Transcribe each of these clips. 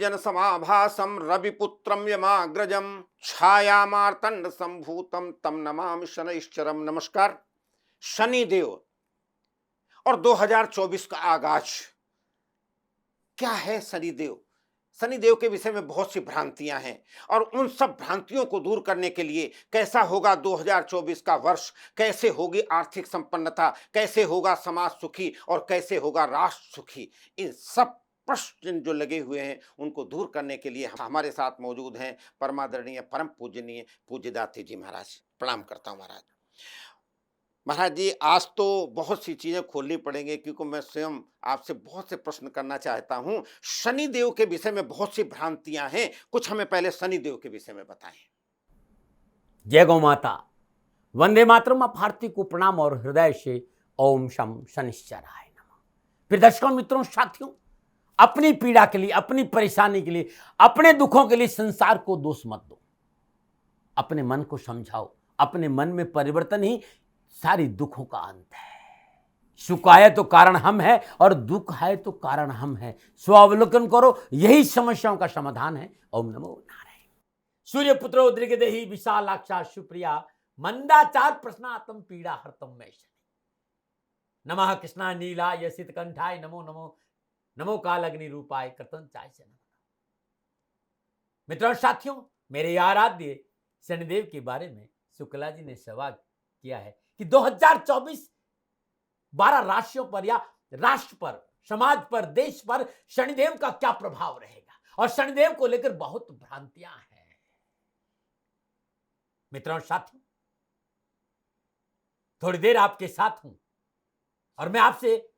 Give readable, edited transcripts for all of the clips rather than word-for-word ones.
जन समाभासम रविपुत्रम यमाग्रजम छाया मार्तंड संभूतम तम नमामि शनैश्चरम। नमस्कार। शनिदेव और 2024 का आगाज क्या है। शनिदेव, शनिदेव के विषय में बहुत सी भ्रांतियां हैं और उन सब भ्रांतियों को दूर करने के लिए कैसा होगा 2024 का वर्ष, कैसे होगी आर्थिक संपन्नता, कैसे होगा समाज सुखी और कैसे होगा राष्ट्र सुखी, इन सब प्रश्न जो लगे हुए हैं उनको दूर करने के लिए हमारे साथ मौजूद हैं परमादरणीय परम पूजनीय पूज्यदाते जी महाराज। प्रणाम करता हूं महाराज। महाराज जी, आज तो बहुत सी चीजें खोलनी पड़ेंगी क्योंकि मैं स्वयं आपसे बहुत से प्रश्न करना चाहता हूं। शनिदेव के विषय में बहुत सी भ्रांतियां हैं, कुछ हमें पहले शनिदेव के विषय में बताएं। जय गौ माता, वंदे मातरम। आप भारती को प्रणाम और हृदय से ओम शम शनिश्चराय नमः। फिर दर्शकों, मित्रों, साथियों, अपनी पीड़ा के लिए, अपनी परेशानी के लिए, अपने दुखों के लिए संसार को दोष मत दो। अपने मन को समझाओ। अपने मन में परिवर्तन ही सारी दुखों का अंत है। सुख आए तो कारण हम हैं और दुख आए तो कारण हम हैं। स्वावलोकन करो, यही समस्याओं का समाधान है। ओम नमो नारायण। सूर्य पुत्रो उद्रिगदेहि विशालाक्षा सुप्रिया मंदाचार प्रश्नातम पीड़ा हरतम में शनि। नमः कृष्णा नीला यसित कंठाय नमो नमो नमो काल अग्नि रूपाय कृतन चाय से नमः। मित्रों साथियों, मेरे आराध्य शनिदेव के बारे में शुक्ला जी ने सवाल किया है कि 2024 12 राशियों पर या राष्ट्र पर, समाज पर, देश पर शनिदेव का क्या प्रभाव रहेगा। और शनिदेव को लेकर बहुत भ्रांतियां हैं। मित्रों साथियों, थोड़ी देर आपके साथ हूं और मैं आपसे,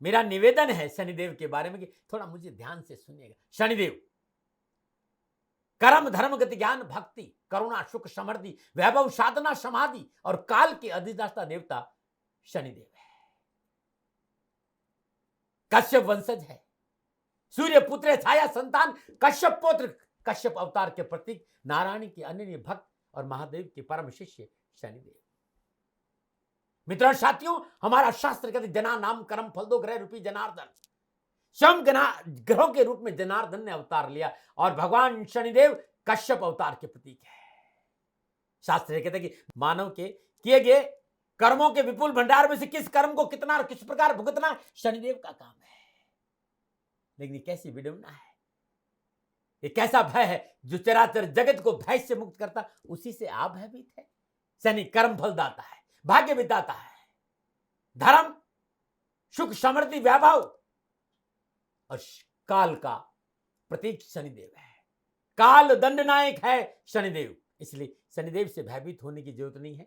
मेरा निवेदन है शनिदेव के बारे में कि थोड़ा मुझे ध्यान से सुनिएगा। शनिदेव कर्म धर्म गति ज्ञान भक्ति करुणा सुख समृद्धि वैभव साधना समाधि और काल के अधिष्ठाता देवता शनिदेव है। कश्यप वंशज है, सूर्य पुत्र छाया संतान, कश्यप पुत्र, कश्यप अवतार के प्रतीक, नारायण के अनन्य भक्त और महादेव के परम शिष्य शनिदेव। मित्रों साथियों, हमारा शास्त्र कहते जना नाम कर्म फल दो ग्रह रूपी जनार्दन। स्वयं ग्रहों के रूप में जनार्दन ने अवतार लिया और भगवान शनिदेव कश्यप अवतार के प्रतीक है। शास्त्र कहते हैं कि मानव के किए गए कर्मों के विपुल भंडार में से किस कर्म को कितना और किस प्रकार भुगतना शनिदेव का काम है। लेकिन कैसी विडंबना है, ये कैसा भय है जो चराचर जगत को भय से मुक्त करता, उसी से आप भयभीत है। शनि कर्म फल दाता है, भाग्य विधाता है, धर्म सुख समृद्धि वैभव और काल का प्रतीक शनिदेव है। काल दंड नायक है शनिदेव। इसलिए शनिदेव से भयभीत होने की जरूरत नहीं है।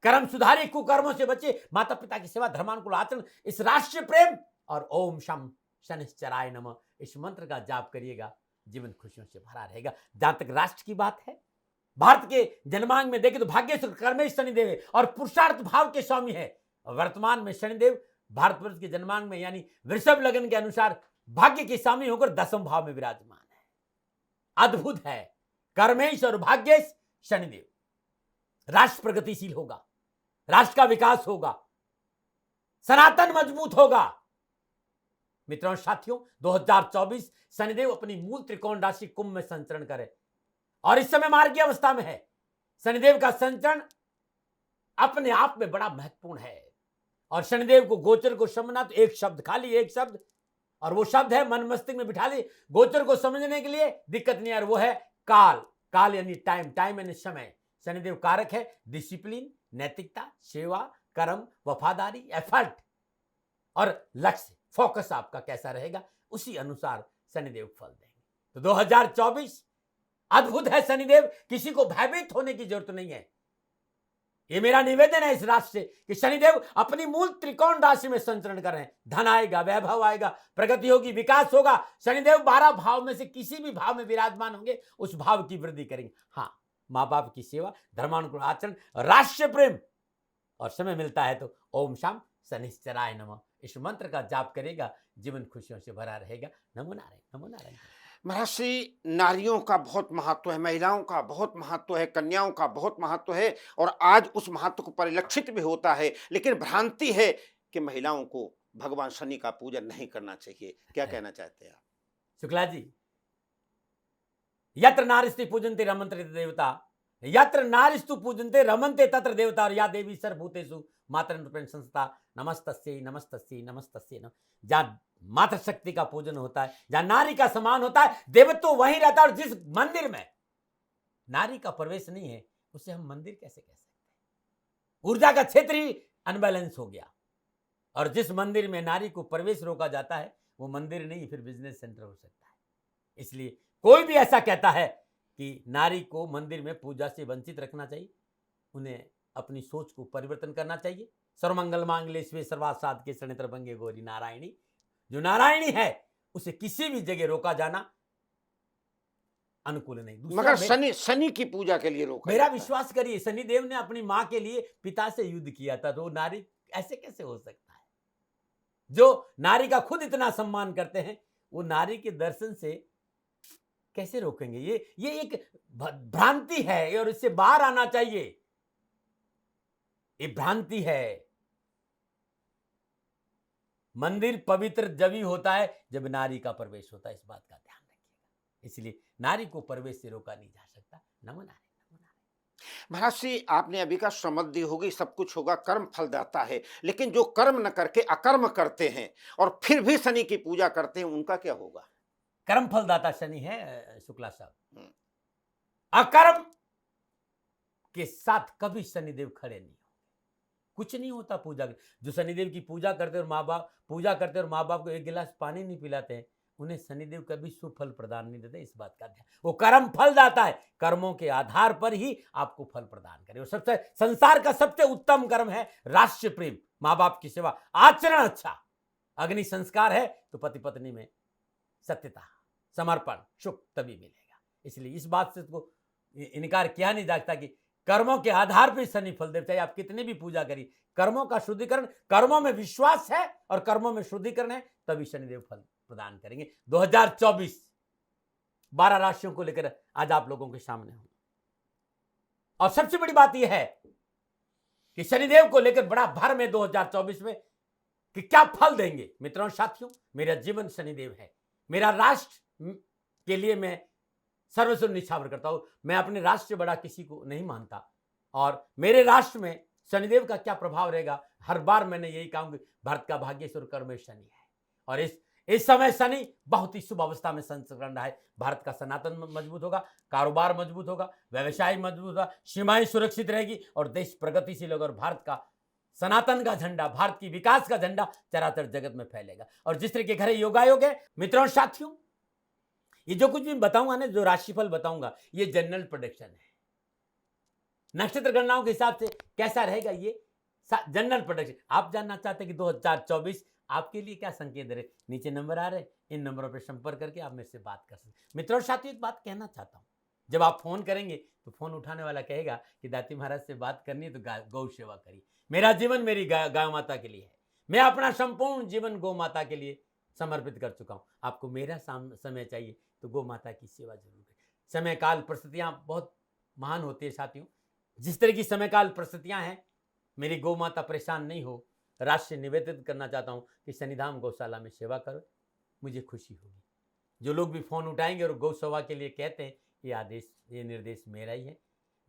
कर्म सुधारे, कुकर्मों से बचे, माता पिता की सेवा, धर्मानुकूल आचरण, इस राष्ट्रीय प्रेम और ओम शम शनिश्चराय नमः इस मंत्र का जाप करिएगा, जीवन खुशियों से भरा रहेगा। जहां तक राष्ट्र की बात है, भारत के जन्मांग में देखें तो भाग्य कर्मेश शनिदेव है और पुरुषार्थ भाव के स्वामी है। वर्तमान में शनिदेव भारतवर्ष के जन्मांग में यानी वृषभ लग्न के अनुसार भाग्य के स्वामी होकर 10वें भाव में विराजमान है। अद्भुत है। कर्मेश और भाग्येश शनिदेव। राष्ट्र प्रगतिशील होगा, राष्ट्र का विकास होगा, सनातन मजबूत होगा। मित्रों साथियों, 2024 शनिदेव अपनी मूल त्रिकोण राशि कुंभ में संचरण करे और इस समय मार्गीय अवस्था में है। शनिदेव का संचरण अपने आप में बड़ा महत्वपूर्ण है और शनिदेव को गोचर को समझना तो एक शब्द, खाली एक शब्द, और वो शब्द है मन मस्तिष्क में बिठा ली। गोचर को समझने के लिए दिक्कत नहीं है, वो है काल। काल यानी टाइम, टाइम यानी समय। शनिदेव कारक है डिसिप्लिन, नैतिकता, सेवा, कर्म, वफादारी, एफर्ट और लक्ष्य, फोकस आपका कैसा रहेगा, उसी अनुसार शनिदेव फल देंगे। तो 2024 अद्भुत है शनिदेव, किसी को भयभीत होने की जरूरत नहीं है। ये मेरा निवेदन है इस राशि से कि शनिदेव अपनी मूल त्रिकोण राशि में संचरण कर रहे हैं। धन आएगा, वैभव आएगा, प्रगति होगी, विकास होगा। शनिदेव 12 भाव में से किसी भी भाव में विराजमान होंगे, उस भाव की वृद्धि करेंगे। हाँ, माँ बाप की सेवा, धर्मानुकूल आचरण, राष्ट्र प्रेम और समय मिलता है तो ओम शाम शनिश्चराय नमः इस मंत्र का जाप करेगा, जीवन खुशियों से भरा रहेगा। नमो नारायण, नमो नारायण। महर्षि, नारियों का बहुत महत्व है, महिलाओं का बहुत महत्व है, कन्याओं का बहुत महत्व है और आज उस महत्व को परिलक्षित भी होता है। लेकिन भ्रांति है कि महिलाओं को भगवान शनि का पूजन नहीं करना चाहिए। क्या कहना चाहते हैं आप? शुक्ला जी, यत्र नारिस्ति पूजन्ते रमन्ते देवता, यत्र नारिस्तु पूजन्ते रमन्ते तत्र देवता, और या देवी सर्वभूतेषु मातृरूपेण संस्था नमस्तस्यै नमस्तस्यै नमस्तस्यै नमः। जहाँ मातृशक्ति का पूजन होता है, जहाँ नारी का सम्मान होता है, देवत्व तो वहीं रहता है। और जिस मंदिर में नारी का प्रवेश नहीं है, उसे हम मंदिर कैसे कह सकते हैं? ऊर्जा का क्षेत्र ही अनबैलेंस हो गया। और जिस मंदिर में नारी को प्रवेश रोका जाता है, वो मंदिर नहीं, फिर बिजनेस सेंटर हो सकता है। इसलिए कोई भी ऐसा कहता है कि नारी को मंदिर में पूजा से वंचित रखना चाहिए, उन्हें अपनी सोच को परिवर्तन करना चाहिए। सर्वमंगल मांगल्ये शिवे सर्वार्थ साधके शरण्ये त्र्यंबके गौरी नारायणी। जो नारायणी है, उसे किसी भी जगह रोका जाना अनुकूल नहीं। मगर शनि की पूजा के लिए रोका मेरा जाता है। विश्वास करिए, शनिदेव ने अपनी मां के लिए पिता से युद्ध किया था, तो नारी ऐसे कैसे हो सकता है? जो नारी का खुद इतना सम्मान करते हैं, वो नारी के दर्शन से कैसे रोकेंगे? ये एक भ्रांति है और इससे बाहर आना चाहिए। ये भ्रांति है। मंदिर पवित्र जब ही होता है जब नारी का प्रवेश होता है, इस बात का ध्यान रखिएगा। इसलिए नारी को प्रवेश से रोका नहीं जा सकता। नमो नारी। महाराज जी, आपने अभी का समृद्धि होगी, सब कुछ होगा, कर्म फल देता है, लेकिन जो कर्म न करके अकर्म करते हैं और फिर भी शनि की पूजा करते हैं, उनका क्या होगा? कर्म फलदाता शनि है शुक्ला साहब। अकर्म के साथ कभी शनिदेव खड़े नहीं होंगे। कुछ नहीं होता पूजा के। जो शनिदेव की पूजा करते और माँ बाप को एक गिलास पानी नहीं पिलाते हैं, उन्हें शनिदेव कभी शुभ फल प्रदान नहीं देते। इस बात का ध्यान। वो कर्म फल दाता है, कर्मों के आधार पर ही आपको फल प्रदान करे। और सबसे संसार का सबसे उत्तम कर्म है राष्ट्र प्रेम, माँ बाप की सेवा, आचरण अच्छा, अग्नि संस्कार है तो पति पत्नी में सत्यता, समर्पण, सुख तभी मिलेगा। इसलिए इस बात से तो इनकार किया नहीं जाता कि कर्मों के आधार पर शनि फल देव। चाहे आप कितनी भी पूजा करिए, कर्मों का शुद्धिकरण, कर्मों में विश्वास है और कर्मों में शुद्धिकरण है, तभी शनिदेव फल प्रदान करेंगे। 2024 12 राशियों को लेकर आज आप लोगों के सामने हूं। और सबसे बड़ी बात यह है कि शनिदेव को लेकर बड़ा भर में 2024 में कि क्या फल देंगे। मित्रों साथियों, मेरा जीवन शनिदेव है। मेरा राष्ट्र के लिए मैं सर्वस्व निछावर करता हूं। मैं अपने राष्ट्र से बड़ा किसी को नहीं मानता। और मेरे राष्ट्र में शनिदेव का क्या प्रभाव रहेगा, हर बार मैंने यही कहा कि भारत का भाग्येश्वर कर्म शनि है। और इस समय शनि बहुत ही शुभ अवस्था में संचरण रहा है। भारत का सनातन मजबूत होगा, कारोबार मजबूत होगा, व्यवसाय मजबूत होगा, सीमाएं सुरक्षित रहेगी और देश प्रगतिशील होगा। और भारत का सनातन का झंडा, भारत की विकास का झंडा चराचर जगत में फैलेगा। और जिस तरह के घर योगायोग है, मित्रों साथियों, ये जो कुछ भी बताऊंगा ना, जो राशिफल बताऊंगा, ये जनरल प्रेडिक्शन है। नक्षत्र गणनाओं के हिसाब से कैसा रहेगा, ये जनरल प्रेडिक्शन। आप जानना चाहते हैं कि 2024 आपके लिए क्या संकेत दे रहे, नीचे नंबर आ रहे, इन नंबरों पर संपर्क करके आप मेरे से बात कर सकते हैं। मित्रों साथियों, एक बात कहना चाहता हूं, जब आप फोन करेंगे तो फोन उठाने वाला कहेगा कि दाती महाराज से बात करनी है तो गौ सेवा करिए। मेरा जीवन मेरी गाय माता के लिए है। मैं अपना संपूर्ण जीवन गौ माता के लिए समर्पित कर चुका हूं। आपको मेरा समय चाहिए तो गौ माता की सेवा जरूर करें। समय काल परिस्थितियां बहुत महान होती है साथियों। जिस तरह की समय काल परिस्थितियां हैं, मेरी गौ माता परेशान नहीं हो, राष्ट्र से निवेदित करना चाहता हूं कि शनिधाम गौशाला में सेवा करो, मुझे खुशी होगी। जो लोग भी फोन उठाएंगे और गौ सेवा के लिए कहते हैं, ये आदेश, ये निर्देश मेरा ही है।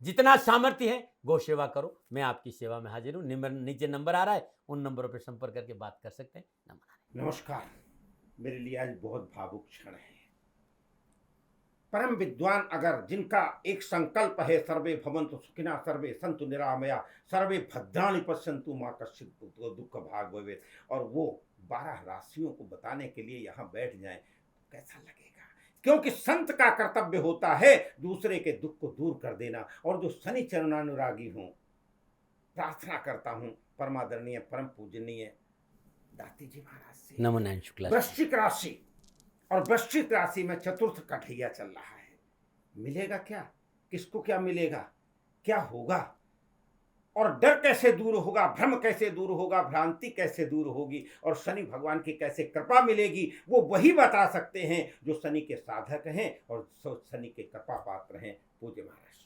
जितना सामर्थ्य है गौ सेवा करो, मैं आपकी सेवा में हाजिर हूं। नीचे नंबर आ रहा है, उन नंबरों पर संपर्क करके बात कर सकते हैं। नमस्कार। मेरे लिए आज बहुत भावुक क्षण है। परम विद्वान अगर जिनका एक संकल्प है, सर्वे भवन्तु सुखिनः सर्वे सन्तु निरामया सर्वे भद्राणि पश्यन्तु मा कश्चित् दुःख भाग् भवेत्, और वो 12 राशियों को बताने के लिए यहाँ बैठ जाएं, कैसा लगेगा? क्योंकि संत का कर्तव्य होता है दूसरे के दुख को दूर कर देना। और जो शनि चरणानुरागी हूं, प्रार्थना करता हूं परमादरणीय परम पूजनीय दाती जी महाराज से, नमो नारायण शुक्ला। वृश्चिक राशि, और वृश्चिक राशि में चतुर्थ कठैया चल रहा है। मिलेगा क्या? किसको क्या मिलेगा? क्या होगा? और डर कैसे दूर होगा, भ्रम कैसे दूर होगा, भ्रांति कैसे दूर होगी, और शनि भगवान की कैसे कृपा मिलेगी, वो वही बता सकते हैं जो शनि के साधक हैं और शनि के कृपा पात्र हैं। पूज्य महाराज।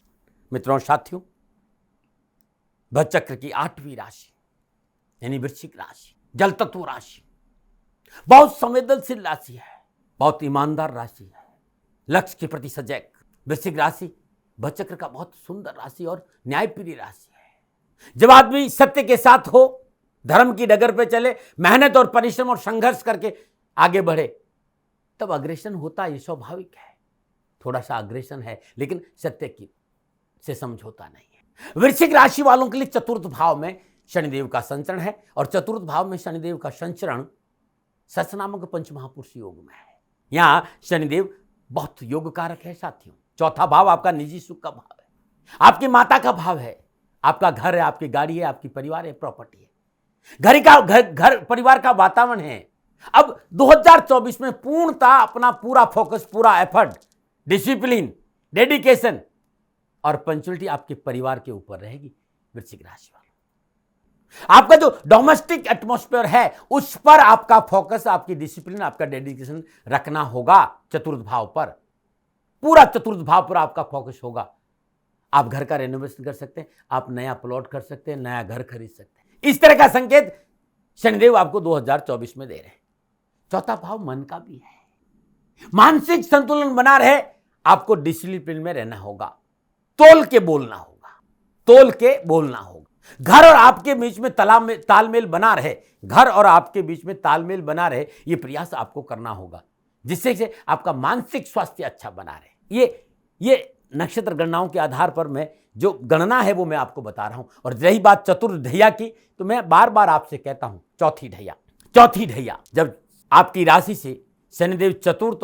मित्रों साथियों, भचक्र की 8वीं राशि यानी वृश्चिक राशि, जल तत्व राशि, बहुत संवेदनशील राशि है, बहुत ईमानदार राशि है, लक्ष्य के प्रति सजग, वृश्चिक राशि भचक्र का बहुत सुंदर राशि और न्यायप्रिय राशि है। जब आदमी सत्य के साथ हो, धर्म की डगर पे चले, मेहनत और परिश्रम और संघर्ष करके आगे बढ़े, तब अग्रेशन होता, ये स्वाभाविक है। थोड़ा सा अग्रेशन है, लेकिन सत्य की से समझौता नहीं है। वृश्चिक राशि वालों के लिए चतुर्थ भाव में शनिदेव का संचरण है, और चतुर्थ भाव में शनिदेव का संचरण सच नामक पंचमहापुरुष योग में है। यहां शनिदेव बहुत योग कारक है साथियों। चौथा भाव आपका निजी सुख का भाव है, आपकी माता का भाव है, आपका घर है, आपकी गाड़ी है, आपकी परिवार है, प्रॉपर्टी है, घर परिवार का वातावरण है। अब 2024 में पूर्णतः अपना पूरा फोकस, पूरा एफर्ट, डिसिप्लिन, डेडिकेशन और पंचुअलिटी आपके परिवार के ऊपर रहेगी। वृश्चिक राशि वालों, आपका जो डोमेस्टिक एटमॉस्फेयर है उस पर आपका फोकस, आपकी डिसिप्लिन, आपका डेडिकेशन रखना होगा। चतुर्थ भाव पर, पूरा चतुर्थ भाव पर आपका फोकस होगा। आप घर का रेनोवेशन कर सकते हैं, आप नया प्लॉट कर सकते हैं, नया घर खरीद सकते हैं। इस तरह का संकेत शनिदेव आपको 2024 में दे रहे हैं। चौथा भाव मन का भी है। मानसिक संतुलन बना रहे, आपको डिसिप्लिन में रहना होगा, तोल के बोलना होगा, तोल के बोलना होगा। घर और आपके बीच में तालमेल बना रहे, घर और आपके बीच में तालमेल बना रहे, ये प्रयास आपको करना होगा, जिससे से आपका मानसिक स्वास्थ्य अच्छा बना रहे। ये नक्षत्र गणनाओं के आधार पर मैं जो गणना है वो मैं आपको बता रहा हूं। और रही बात चतुर्थ ढैया की, तो मैं बार बार आपसे कहता हूं, चौथी ढैया जब आपकी राशि से शनिदेव चतुर्थ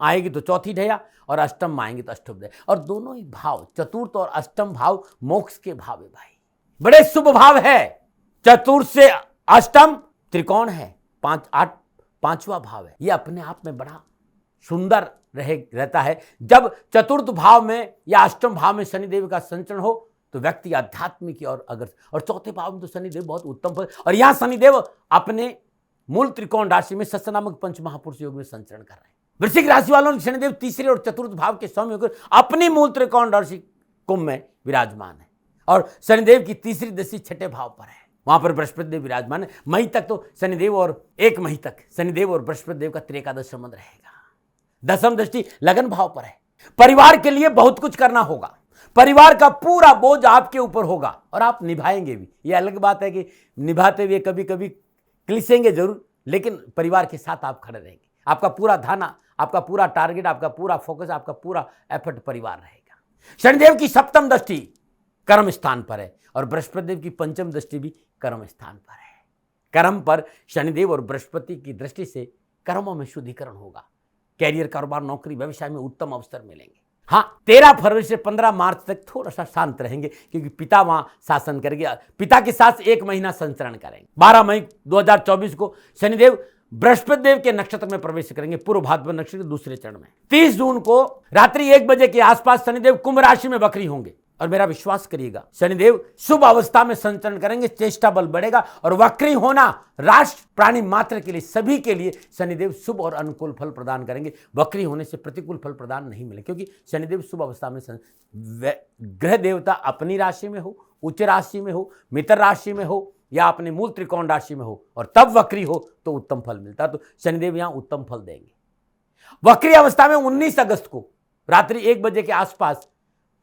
आएगी तो चौथी ढैया, और अष्टम में आएंगे तो अष्टम ढैया। और दोनों ही भाव, चतुर्थ और अष्टम भाव, मोक्ष के भाव है भाई, बड़े शुभ भाव है। चतुर्थ से अष्टम त्रिकोण है, 5वां भाव है। ये अपने आप में बड़ा सुंदर रहता है। जब चतुर्थ भाव में या अष्टम भाव में शनिदेव का संचरण हो तो व्यक्ति आध्यात्मिक की ओर अग्रसर, और चौथे भाव में तो शनिदेव बहुत उत्तम फल। और यहां शनिदेव अपने मूल त्रिकोण राशि में सत्य नामक पंचमहापुरुष योग में संचरण कर रहे हैं। वृश्चिक राशि वालों ने शनिदेव तीसरे और चतुर्थ भाव के स्वामी होकर अपनी मूल त्रिकोण राशि कुंभ में विराजमान है, और शनिदेव की तीसरी दृष्टि छठे भाव पर है, वहां पर बृहस्पति देव विराजमान है। मई तक तो शनिदेव और 1 मई तक शनिदेव और बृहस्पति देव का त्रिकादश संबंध रहेगा। दसम दृष्टि लगन भाव पर है। परिवार के लिए बहुत कुछ करना होगा, परिवार का पूरा बोझ आपके ऊपर होगा, और आप निभाएंगे भी। ये अलग बात है कि निभाते हुए कभी कभी क्लिसेंगे जरूर, लेकिन परिवार के साथ आप खड़े रहेंगे। आपका पूरा ध्यान, आपका पूरा टारगेट, आपका पूरा फोकस, आपका पूरा एफर्ट परिवार रहेगा। शनिदेव की सप्तम दृष्टि कर्म स्थान पर है, और बृहस्पति देव की पंचम दृष्टि भी कर्म स्थान पर है। कर्म पर शनिदेव और बृहस्पति की दृष्टि से कर्मों में शुद्धिकरण होगा। कैरियर, कारोबार, नौकरी, व्यवसाय में उत्तम अवसर मिलेंगे। हाँ, 13 फरवरी से 15 मार्च तक थोड़ा सा शांत रहेंगे, क्योंकि पिता वहां शासन करेंगे, पिता के साथ 1 महीना संचरण करेंगे। 12 मई 2024 को शनिदेव बृहस्पति देव के नक्षत्र में प्रवेश करेंगे, पूर्व भाद्रपद नक्षत्र के दूसरे चरण में। 30 जून को रात्रि 1 बजे के आसपास शनिदेव कुंभ राशि में वक्री होंगे, और मेरा विश्वास करिएगा शनिदेव शुभ अवस्था में संचरण करेंगे, चेष्टा बल बढ़ेगा। और वक्री होना राष्ट्र, प्राणी मात्र के लिए, सभी के लिए शनिदेव शुभ और अनुकूल फल प्रदान करेंगे। वक्री होने से प्रतिकूल फल प्रदान नहीं मिले, क्योंकि शनिदेव शुभ अवस्था में ग्रह देवता अपनी राशि में हो, उच्च राशि में हो, मित्र राशि में हो, या अपने मूल त्रिकोण राशि में हो, और तब वक्री हो तो उत्तम फल मिलता है। तो शनिदेव यहां उत्तम फल देंगे। वक्री अवस्था में 19 अगस्त को रात्रि 1 बजे के आसपास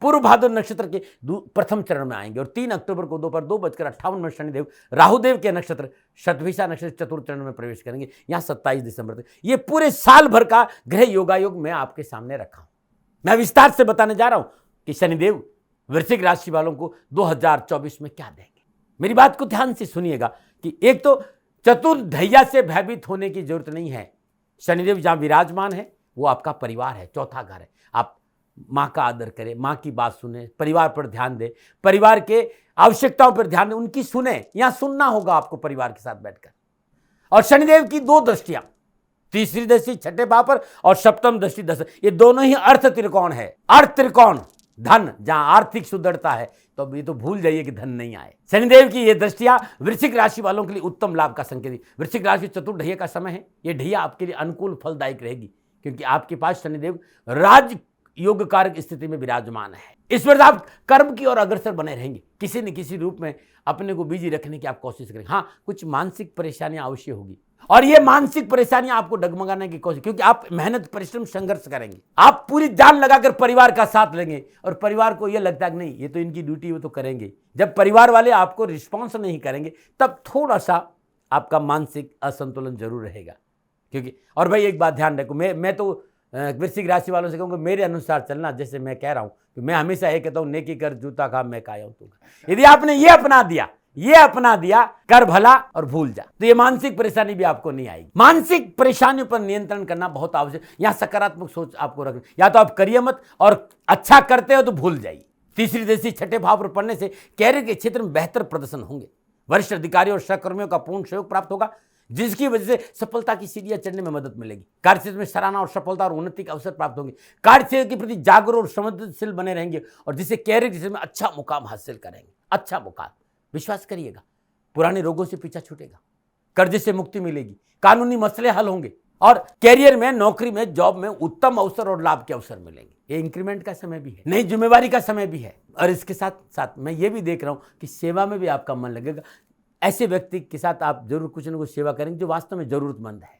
पूर्व भाद्र नक्षत्र के प्रथम चरण में आएंगे, और 3 अक्टूबर को दोपहर 2:58 में शनिदेव राहुदेव के नक्षत्र शतभिषा नक्षत्र चतुर्थ चरण में प्रवेश करेंगे। यहां 27 दिसंबर तक ये पूरे साल भर का ग्रह योगायोग मैं आपके सामने रखा हूं। मैं विस्तार से बताने जा रहा हूं कि शनिदेव वृश्चिक राशि वालों को 2024 में क्या देंगे। मेरी बात को ध्यान से सुनिएगा कि एक तो चतुर्थ ढैया से भयभीत होने की जरूरत नहीं है। शनिदेव जहां विराजमान है वो आपका परिवार है, चौथा घर है। आप माँ का आदर करें, माँ की बात सुने, परिवार पर ध्यान दें, परिवार के आवश्यकताओं पर ध्यान दें, उनकी सुने। यहां सुनना होगा आपको परिवार के साथ बैठकर। और शनिदेव की 2 दृष्टियां, तीसरी दृष्टि छठे भाव पर और सप्तम दृष्टि 10, ये दोनों ही अर्थ त्रिकोण है। अर्थ त्रिकोण धन, जहां आर्थिक सुदृढ़ता है, तो अब ये तो भूल जाइए कि धन नहीं आए। शनिदेव की ये दृष्टियां वृश्चिक राशि वालों के लिए उत्तम लाभ का संकेत। वृश्चिक राशि चतुर्थ ढैया का समय है, ये ढैया आपके लिए अनुकूल फलदायक रहेगी, क्योंकि आपके पास शनिदेव राज योग कारक स्थिति में विराजमान है। इस वर्ष आप कर्म की ओर अग्रसर बने रहेंगे, किसी न किसी रूप में अपने को बिजी रखने की आप कोशिश करेंगे। हाँ, कुछ मानसिक परेशानियां अवश्य होगी, और ये मानसिक परेशानियां आपको डगमगाने की कोशिश, क्योंकि आप मेहनत परिश्रम संघर्ष करेंगे, आप पूरी जान लगाकर परिवार का साथ लेंगे और परिवार को ये लगता है कि नहीं ये तो इनकी ड्यूटी वो तो करेंगे। जब परिवार वाले आपको रिस्पॉन्स नहीं करेंगे तब थोड़ा सा आपका मानसिक असंतुलन जरूर रहेगा। क्योंकि और भाई एक बात ध्यान रखो, मैं तो वृश्चिक राशि वालों से कहूँगा मेरे अनुसार चलना। जैसे मैं कह रहा हूँ कि मैं हमेशा ये कहता हूँ नेकी कर जूता खा मैं काया हूँ तू। यदि आपने ये अपना दिया कर भला और भूल जा, तो ये मानसिक परेशानी भी आपको नहीं आएगी। मानसिक परेशानियों पर नियंत्रण करना बहुत आवश्यक। यहाँ सकारात्मक सोच आपको रखना, या तो आप करिए मत और अच्छा करते हो तो भूल जाइए। तीसरी दृष्टि छठे भाव पर पढ़ने से कैरियर के क्षेत्र में बेहतर प्रदर्शन होंगे। वरिष्ठ अधिकारियों और सहकर्मियों का पूर्ण सहयोग प्राप्त होगा, जिसकी वजह से सफलता की सीढ़ियां चढ़ने में मदद मिलेगी। कार्यक्षेत्र में सराहना और सफलता और उन्नति के अवसर प्राप्त होंगे। कार्यक्षेत्र के प्रति जागरूक और संवेदनशील बने रहेंगे और जिससे कैरियर क्षेत्र में अच्छा मुकाम हासिल करेंगे। अच्छा मुकाम, विश्वास करिएगा, पुराने रोगों से पीछा छूटेगा, कर्ज से मुक्ति मिलेगी, कानूनी मसले हल होंगे और कैरियर में, नौकरी में, जॉब में उत्तम अवसर और लाभ के अवसर मिलेंगे। ये इंक्रीमेंट का समय भी है, नई जिम्मेवारी का समय भी है। और इसके साथ साथ मैं ये भी देख रहा हूं कि सेवा में भी आपका मन लगेगा। ऐसे व्यक्ति के साथ आप जरूर कुछ न कुछ सेवा करेंगे जो वास्तव में जरूरतमंद है।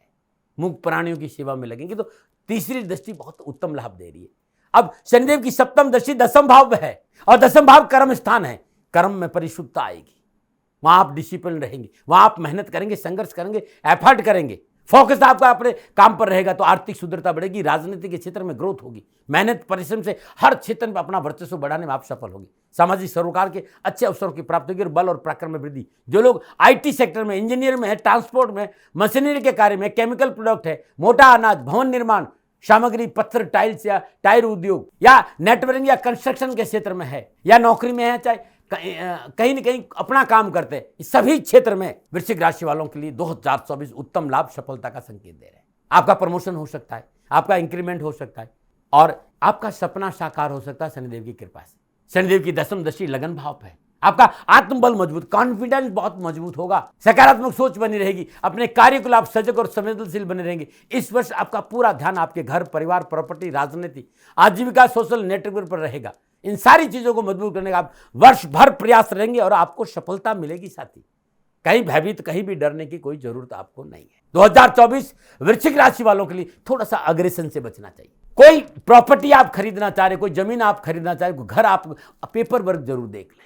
मूक प्राणियों की सेवा में लगेंगे। तो तीसरी दृष्टि बहुत उत्तम लाभ दे रही है। अब शनिदेव की सप्तम दृष्टि दसम भाव में है और दसम भाव कर्म स्थान है। कर्म में परिशुद्धता आएगी, वहां आप डिसिप्लिन रहेंगे, वहां आप मेहनत करेंगे, संघर्ष करेंगे, एफर्ट करेंगे, फोकस आपका अपने काम पर रहेगा तो आर्थिक सुदृढ़ता बढ़ेगी। राजनीति के क्षेत्र में ग्रोथ होगी। मेहनत परिश्रम से हर क्षेत्र में अपना वर्चस्व बढ़ाने में आप सफल होंगे। सामाजिक सरोकार के अच्छे अवसरों की प्राप्ति होगी और बल और पराक्रम में वृद्धि। जो लोग आईटी सेक्टर में, इंजीनियर में है, ट्रांसपोर्ट में, मशीनरी के कार्य में, केमिकल प्रोडक्ट है, मोटा अनाज, भवन निर्माण सामग्री, पत्थर, टाइल्स या टायर उद्योग या नेटवर्किंग या कंस्ट्रक्शन के क्षेत्र में है या नौकरी में है, चाहे कहीं न कहीं अपना काम करते हैं, इस सभी क्षेत्र में वृश्चिक राशि वालों के लिए 2024 उत्तम लाभ, सफलता का संकेत दे रहे हैं। आपका प्रमोशन हो सकता है, आपका इंक्रीमेंट हो सकता है और आपका सपना साकार हो सकता है शनिदेव की कृपा से। शनिदेव की दसम दृष्टि लगन भाव पर है। आपका आत्मबल मजबूत, कॉन्फिडेंस बहुत मजबूत होगा, सकारात्मक सोच बनी रहेगी, अपने कार्य को आप सजग और संवेदनशील बने रहेंगे। इस वर्ष आपका पूरा ध्यान आपके घर, परिवार, प्रॉपर्टी, राजनीति, आजीविका, सोशल नेटवर्क पर रहेगा। इन सारी चीजों को मजबूत करने का आप वर्ष भर प्रयास रहेंगे और आपको सफलता मिलेगी। साथी कहीं भयभीत, कहीं भी डरने की कोई जरूरत आपको नहीं है। 2024 वृश्चिक राशि वालों के लिए थोड़ा सा अग्रेशन से बचना चाहिए। कोई प्रॉपर्टी आप खरीदना चाह रहे, कोई जमीन आप खरीदना चाह रहे, घर, आप पेपर वर्क जरूर देख लें।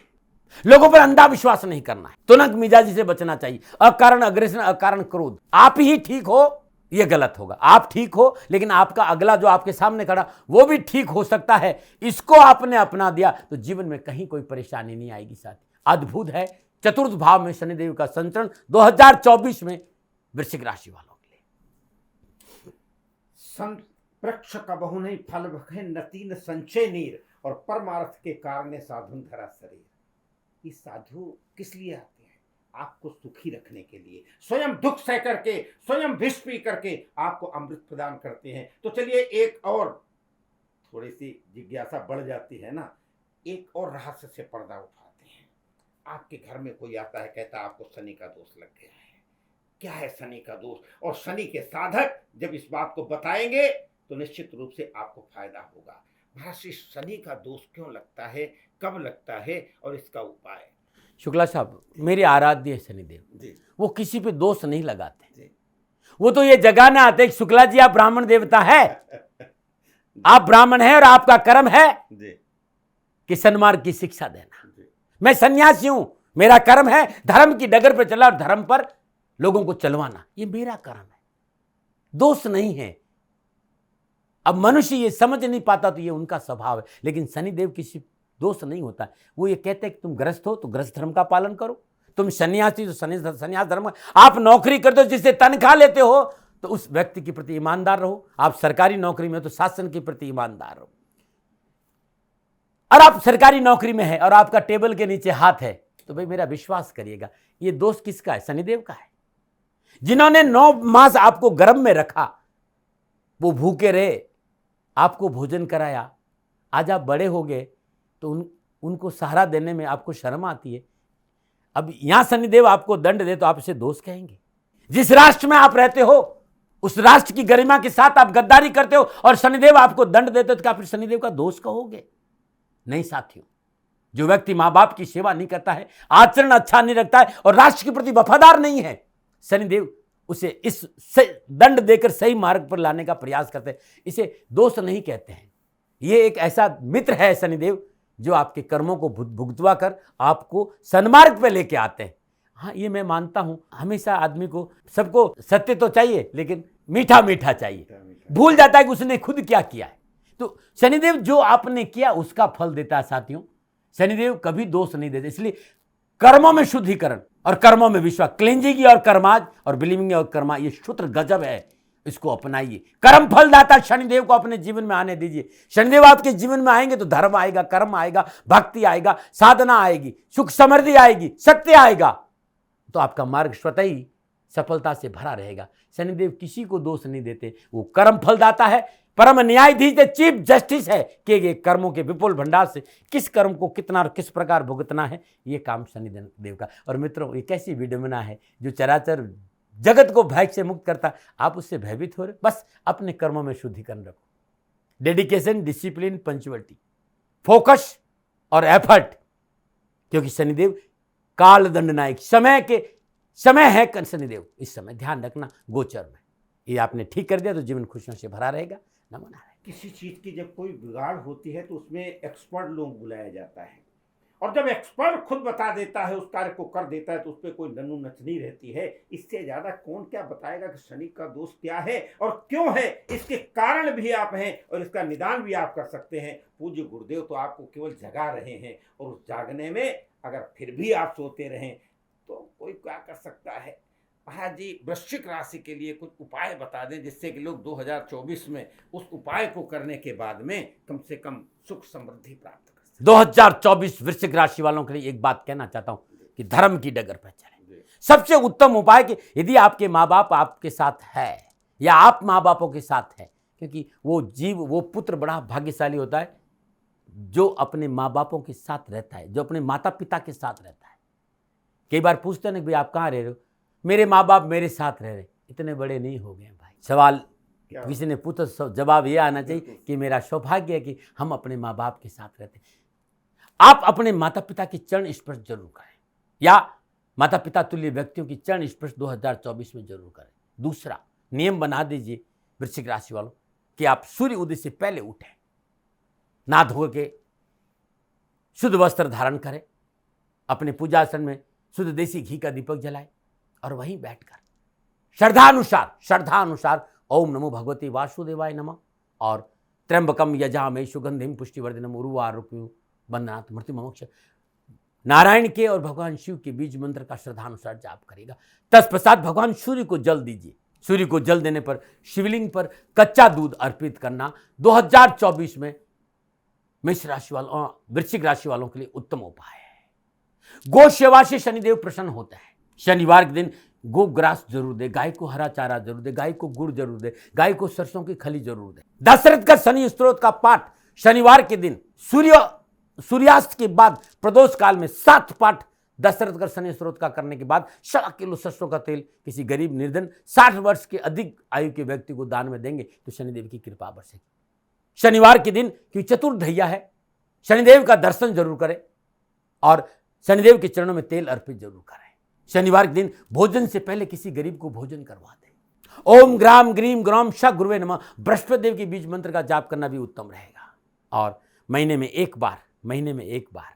लोगों पर अंधा विश्वास नहीं करना है, तुनक मिजाजी से बचना चाहिए। अकारण अग्रेशन, अकारण क्रोध, आप ही ठीक हो यह गलत होगा। आप ठीक हो लेकिन आपका अगला जो आपके सामने खड़ा वो भी ठीक हो सकता है। इसको आपने अपना दिया तो जीवन में कहीं कोई परेशानी नहीं आएगी। साथी अद्भुत है चतुर्थ भाव में शनिदेव का संचरण 2024 में वृश्चिक राशि वालों के लिए। संत वृक्ष का बहु नहीं फल भखे नतीन संचय नीर और परमार्थ के कारण साधुन धरा शरीर। ये साधु किस लिए आते हैं? आपको सुखी रखने के लिए। स्वयं दुख सह करके, स्वयं विष पी करके आपको अमृत प्रदान करते हैं। तो चलिए एक और थोड़ी सी जिज्ञासा बढ़ जाती है ना, एक और रहस्य से पर्दा उठाते हैं। आपके घर में कोई आता है, कहता है आपको शनि का दोष लग गया है। क्या है शनि का दोष? और शनि के साधक जब इस बात को बताएंगे तो निश्चित रूप से आपको फायदा होगा। महाराज, शनि का दोष क्यों लगता है, कब लगता है और इसका उपाय? शुक्ला साहब, मेरे आराध्य शनिदेव, वो किसी पे दोष नहीं लगाते। वो तो ये जगाने आते हैं शुक्ला जी आप ब्राह्मण देवता है, आप ब्राह्मण हैं और आपका कर्म है कि सन्मार्ग की शिक्षा देना। मैं सन्यासी हूं, मेरा कर्म है धर्म की डगर पर चला और धर्म पर लोगों को चलवाना, ये मेरा कर्म है, दोष नहीं है। अब मनुष्य ये समझ नहीं पाता तो ये उनका स्वभाव है, लेकिन शनिदेव किसी दोष नहीं होता। वो ये कहते हैं कि तुम गृहस्थ हो तो गृहस्थ धर्म का पालन करो, तुम सन्यासी तो सन्यास धर्म, आप नौकरी करते हो जिससे तनख्वाह लेते हो तो उस व्यक्ति के प्रति ईमानदार रहो, आप सरकारी नौकरी में हो तो शासन के प्रति ईमानदार रहो। और आप सरकारी नौकरी में है और आपका टेबल के नीचे हाथ है तो भाई मेरा विश्वास करिएगा ये दोष किसका है? शनिदेव का है। जिन्होंने 9 मास आपको गर्भ में रखा, वो भूखे रहे, आपको भोजन कराया, आज आप बड़े हो गए तो उनको सहारा देने में आपको शर्म आती है। अब यहां शनिदेव आपको दंड दे तो आप इसे दोष कहेंगे। जिस राष्ट्र में आप रहते हो उस राष्ट्र की गरिमा के साथ आप गद्दारी करते हो और शनिदेव आपको दंड देते हो तो क्या फिर शनिदेव का दोष कहोगे? नहीं साथियों, जो व्यक्ति मां बाप की सेवा नहीं करता है, आचरण अच्छा नहीं रखता है और राष्ट्र के प्रति वफादार नहीं है, शनिदेव उसे दंड देकर सही मार्ग पर लाने का प्रयास करते हैं। इसे दोष नहीं कहते हैं। ये एक ऐसा मित्र है शनिदेव जो आपके कर्मों को भुगतवा कर आपको सन्मार्ग पे लेके आते हैं। हाँ, ये मैं मानता हूं, हमेशा आदमी को, सबको सत्य तो चाहिए लेकिन मीठा मीठा चाहिए। भूल जाता है कि उसने खुद क्या किया है। तो शनिदेव जो आपने किया उसका फल देता है साथियों। शनिदेव कभी दोष नहीं देते। इसलिए कर्मों में शुद्धिकरण और कर्मों में विश्वास, क्लेंजिंग और कर्माज और बिलीविंग और कर्मा, ये सूत्र गजब है। इसको अपनाइए। कर्म फलदाता शनिदेव को अपने जीवन में आने दीजिए। शनिदेव आपके जीवन में आएंगे तो धर्म आएगा, कर्म आएगा, भक्ति आएगा, साधना आएगी, सुख समृद्धि आएगी, सत्य आएगा, तो आपका मार्ग स्वतः ही सफलता से भरा रहेगा। शनिदेव किसी को दोष नहीं देते। वो कर्म फलदाता है, परम न्यायाधीश है, चीफ जस्टिस है। किए गए कर्मों के विपुल भंडार से किस कर्म को कितना और किस प्रकार भुगतना है, ये काम शनिदेव का। और मित्रों, ये कैसी विडंबना है जो चराचर जगत को भय से मुक्त करता। आप उससे भयभीत हो रहे, बस अपने कर्मों में शुद्धिकरण रखो। डेडिकेशन, डिसिप्लिन, पंचुअलिटी, फोकस और एफर्ट, क्योंकि शनिदेव काल दंड नायक, समय है शनिदेव। इस समय ध्यान रखना गोचर में। ये आपने ठीक कर दिया तो जीवन खुशियों से भरा रहेगा। नमो नारायण। किसी चीज की जब कोई बिगाड़ होती है तो उसमें एक्सपर्ट लोग बुलाया जाता है, और जब एक्सपर्ट खुद बता देता है, उस कार्य को कर देता है, तो उस पर कोई नन्नू नचनी रहती है। इससे ज्यादा कौन क्या बताएगा कि शनि का दोष क्या है और क्यों है। इसके कारण भी आप हैं और इसका निदान भी आप कर सकते हैं। पूज्य गुरुदेव तो आपको केवल जगा रहे हैं, और उस जागने में अगर फिर भी आप सोते रहें तो कोई क्या कर सकता है। महाराज जी, वृश्चिक राशि के लिए कुछ उपाय बता दें जिससे कि लोग 2024 में उस उपाय को करने के बाद में कम से कम सुख समृद्धि प्राप्त कर सकें। 2024 वृश्चिक राशि वालों के लिए एक बात कहना चाहता हूं कि धर्म की डगर पर चलें। सबसे उत्तम उपाय कि यदि आपके माँ बाप आपके साथ है या आप माँ बापों के साथ है, क्योंकि वो पुत्र बड़ा भाग्यशाली होता है जो अपने माँ बापों के साथ रहता है, जो अपने माता पिता के साथ रहता है। कई बार पूछते हैं ना कि भाई आप कहाँ रह रहे हो, मेरे माँ बाप मेरे साथ रह रहे। इतने बड़े नहीं हो गए भाई। सवाल किसी ने पूछा, जवाब ये आना चाहिए कि मेरा सौभाग्य है कि हम अपने माँ बाप के साथ रहते हैं। आप अपने माता पिता के चरण स्पर्श जरूर करें, या माता पिता तुल्य व्यक्तियों की चरण स्पर्श 2024 में जरूर करें। दूसरा नियम बना दीजिए वृश्चिक राशि वालों कि आप सूर्य उदय से पहले उठें, नहा धो के शुद्ध वस्त्र धारण करें, अपने पूजासन में शुद्ध देसी घी का दीपक जलाएं और वहीं बैठकर श्रद्धानुसार ओम नमो भगवते वासुदेवाय नमः और त्र्यंबकम यजामहे सुगंधिम पुष्टिवर्धनम उर्वारुकम बंदनात् मृत्यु मोक्ष, नारायण के और भगवान शिव के बीज मंत्र का श्रद्धानुसार जाप करेगा। तत्पश्चात भगवान सूर्य को जल दीजिए। सूर्य को जल देने पर शिवलिंग पर कच्चा दूध अर्पित करना 2024 में मेष राशि वालों, वृश्चिक राशि वालों के लिए उत्तम उपाय है। गो सेवा से शनिदेव प्रसन्न होता है। शनिवार के दिन गो ग्रास जरूर दे, गाय को हरा चारा जरूर दे, गाय को गुड़ जरूर दे, गाय को सरसों की खली जरूर दे। दशरथ का शनि स्तोत्र का पाठ शनिवार के दिन सूर्यास्त के बाद प्रदोष काल में 7 पाठ दशरथ का शनि स्तोत्र का करने के बाद 1.25 किलो सरसों का तेल किसी गरीब निर्धन 60 वर्ष के अधिक आयु के व्यक्ति को दान में देंगे तो शनिदेव की कृपा बरसेगी। शनिवार के दिन क्योंकि चतुर्दहिया है, शनिदेव का दर्शन जरूर करें और शनिदेव के चरणों में तेल अर्पित जरूर करें। शनिवार के दिन भोजन से पहले किसी गरीब को भोजन करवा दें। ओम ग्राम ग्रीम ग्राम श गुरुवे नमः बृहस्पति देव के बीज मंत्र का जाप करना भी उत्तम रहेगा। और महीने में एक बार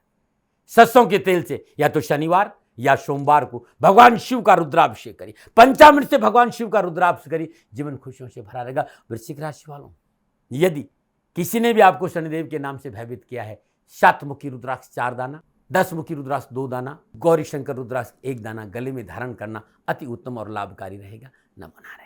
सरसों के तेल से या तो शनिवार या सोमवार को भगवान शिव का रुद्राभिषेक करिए। पंचामृत से भगवान शिव का रुद्राभिषेक करिए, जीवन खुशियों से भरा रहेगा। वृश्चिक राशि वालों, यदि किसी ने भी आपको शनिदेव के नाम से भयभीत किया है, 7 मुखी रुद्राक्ष 4 दाना, 10 मुखी रुद्राक्ष 2 दाना, गौरी शंकर रुद्राक्ष 1 दाना गले में धारण करना अति उत्तम और लाभकारी रहेगा। नमो नारायण।